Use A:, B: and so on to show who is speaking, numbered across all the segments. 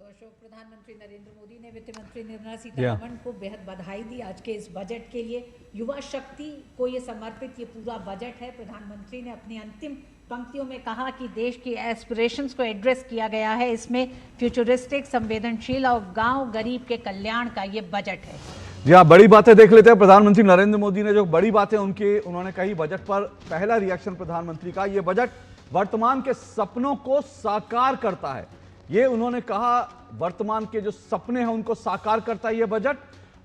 A: तो अशोक, प्रधानमंत्री नरेंद्र मोदी ने वित्त मंत्री निर्मला सीतारमण को बेहद बधाई दी आज के इस बजट के लिए। युवा शक्ति को ये समर्पित ये पूरा बजट है। प्रधानमंत्री ने अपनी अंतिम पंक्तियों में कहा कि देश की एस्पिरेशंस को एड्रेस किया गया है। इसमें फ्यूचरिस्टिक, संवेदनशील और गांव गरीब के कल्याण का ये बजट है।
B: जी हाँ, बड़ी बातें देख लेते हैं। प्रधानमंत्री नरेंद्र मोदी ने जो बड़ी बातें उन्होंने कही बजट पर, पहला रिएक्शन प्रधानमंत्री का, ये बजट वर्तमान के सपनों को साकार करता है। ये उन्होंने कहा, वर्तमान के जो सपने हैं उनको साकार करता है ये बजट।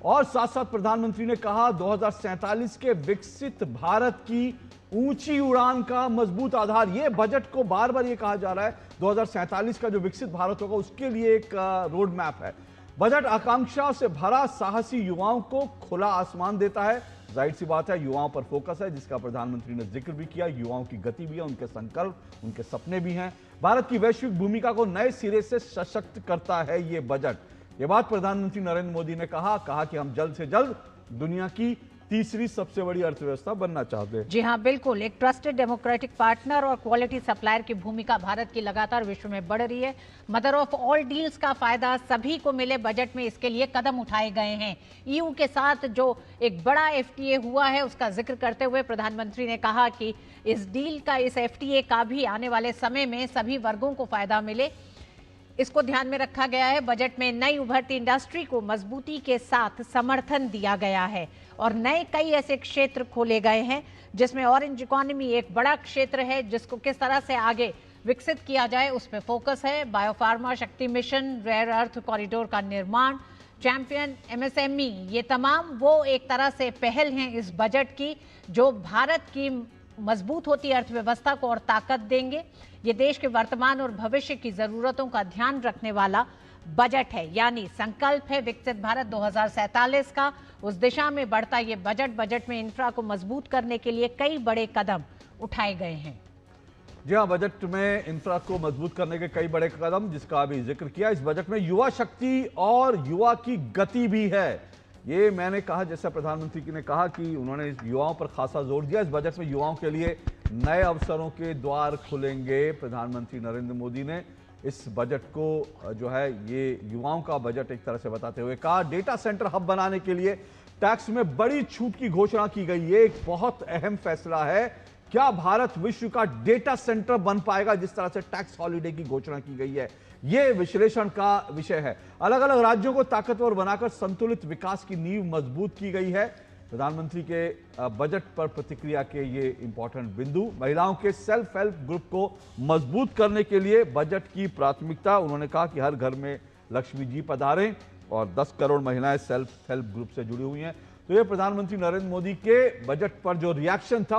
B: और साथ साथ प्रधानमंत्री ने कहा 2047 के विकसित भारत की ऊंची उड़ान का मजबूत आधार। ये बजट को बार बार ये कहा जा रहा है 2047 का जो विकसित भारत होगा उसके लिए एक रोड मैप है। बजट आकांक्षा से भरा साहसी युवाओं को खुला आसमान देता है। जाहिर सी बात है, युवाओं पर फोकस है, जिसका प्रधानमंत्री ने जिक्र भी किया। युवाओं की गति भी है, उनके संकल्प, उनके सपने भी हैं। भारत की वैश्विक भूमिका को नए सिरे से सशक्त करता है ये बजट। ये बात प्रधानमंत्री नरेंद्र मोदी ने कहा कि हम जल्द से जल्द दुनिया की तीसरी सबसे बड़ी अर्थव्यवस्था बनना चाहते हैं।
A: जी हाँ, बिल्कुल। एक ट्रस्टेड डेमोक्रेटिक पार्टनर और क्वालिटी सप्लायर की भूमिका भारत की लगातार विश्व में बढ़ रही है। मदर ऑफ ऑल डील्स का फायदा सभी को मिले, बजट में इसके लिए कदम उठाए गए हैं। ईयू के साथ जो एक बड़ा एफटीए हुआ है उसका जिक्र करते हुए प्रधानमंत्री ने कहा कि इस डील का, इस एफटीए का भी आने वाले समय में सभी वर्गों को फायदा मिले, इसको ध्यान में रखा गया है। बजट में नई उभरती इंडस्ट्री को मजबूती के साथ समर्थन दिया गया है और नए कई ऐसे क्षेत्र खोले गए हैं जिसमें ऑरेंज इकोनॉमी एक बड़ा क्षेत्र है, जिसको किस तरह से आगे विकसित किया जाए उस पर फोकस है। बायोफार्मा, शक्ति मिशन, रेयर अर्थ कॉरिडोर का निर्माण, चैंपियन एमएसएमई, ये तमाम वो एक तरह से पहल हैं इस बजट की जो भारत की मजबूत होती अर्थव्यवस्था को और ताकत देंगे। ये देश के वर्तमान और भविष्य की जरूरतों का ध्यान रखने वाला बजट है। यानी संकल्प है विकसित भारत 2047 का। उस दिशा में बढ़ता ये बजट में इंफ्रा को मजबूत करने के लिए कई बड़े कदम उठाए गए हैं।
B: जी हाँ, बजट में इंफ्रा को मजबूत करने के कई बड़े कदम, जिसका अभी जिक्र किया। इस बजट में युवा शक्ति और युवा की गति भी है। ये मैंने कहा, जैसा प्रधानमंत्री ने कहा कि उन्होंने युवाओं पर खासा जोर दिया। इस बजट में युवाओं के लिए नए अवसरों के द्वार खुलेंगे। प्रधानमंत्री नरेंद्र मोदी ने इस बजट को जो है ये युवाओं का बजट एक तरह से बताते हुए कहा, डेटा सेंटर हब बनाने के लिए टैक्स में बड़ी छूट की घोषणा की गई। ये एक बहुत अहम फैसला है। क्या भारत विश्व का डेटा सेंटर बन पाएगा जिस तरह से टैक्स हॉलिडे की घोषणा की गई है? यह विश्लेषण का विषय है। अलग अलग राज्यों को ताकतवर बनाकर संतुलित विकास की नींव मजबूत की गई है। प्रधानमंत्री के बजट पर प्रतिक्रिया के ये इंपॉर्टेंट बिंदु। महिलाओं के सेल्फ हेल्प ग्रुप को मजबूत करने के लिए बजट की प्राथमिकता। उन्होंने कहा कि हर घर में लक्ष्मी जी पधारें और 10 करोड़ महिलाएं सेल्फ हेल्प ग्रुप से जुड़ी हुई हैं। तो ये प्रधानमंत्री नरेंद्र मोदी के बजट पर जो रिएक्शन था